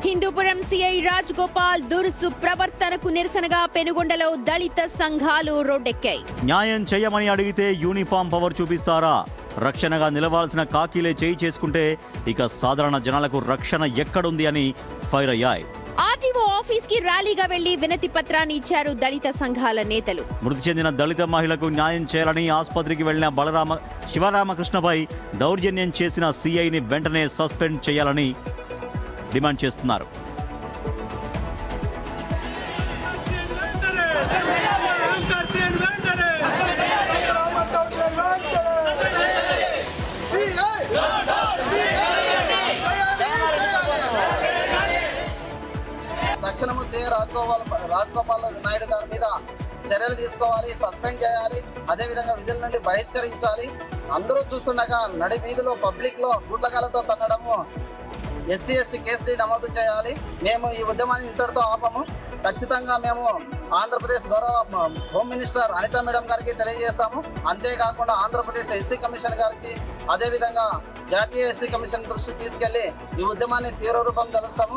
Hindupuram CI Raj Gopal దురుసు ప్రవర్తనకు నిరసనగా పెనుగొండలో దళిత సంఘాలు రోడ్డెక్కాయి. న్యాయం చేయమని అడిగితే యూనిఫామ్ పవర్ చూపిస్తారా? రక్షణగా నిలవాల్సిన కాకీలే చేయి చేసుకుంటే ఇక సాధారణ జనాలకు రక్షణ ఎక్కడుంది అని ఫైర్ అయ్యాయి. ఆర్టీఓ ఆఫీస్ కి ర్యాలీగా వెళ్లి వినతి పత్రాన్ని ఇచ్చారు దళిత సంఘాల నేతలు. మృతి చెందిన దళిత మహిళకు న్యాయం చేయాలని ఆసుపత్రికి వెళ్లిన శివరామకృష్ణపై దౌర్జన్యం చేసిన సిఐని వెంటనే సస్పెండ్ చేయాలని డిమాండ్ చేస్తున్నారు. తక్షణము సిఐ రాజగోపాల్ నాయుడు గారి మీద చర్యలు తీసుకోవాలి, సస్పెండ్ చేయాలి, అదేవిధంగా విధుల నుండి బహిష్కరించాలి. అందరూ చూస్తుండగా నడి వీధిలో పబ్లిక్ లో గుడ్లకాలతో తన్నడము, ఎస్సీ ఎస్టీ కేసులు నమోదు చేయాలి. మేము ఈ ఉద్యమాన్ని ఇంతటితో ఆపము. ఖచ్చితంగా మేము ఆంధ్రప్రదేశ్ గౌరవ హోమ్ మినిస్టర్ అనితా మేడం గారికి తెలియజేస్తాము. అంతేకాకుండా ఆంధ్రప్రదేశ్ ఎస్సీ కమిషన్ గారికి, అదేవిధంగా జాతీయ ఎస్సీ కమిషన్ దృష్టికి తీసుకెళ్లి ఈ ఉద్యమాన్ని తీవ్ర రూపం తెలుస్తాము.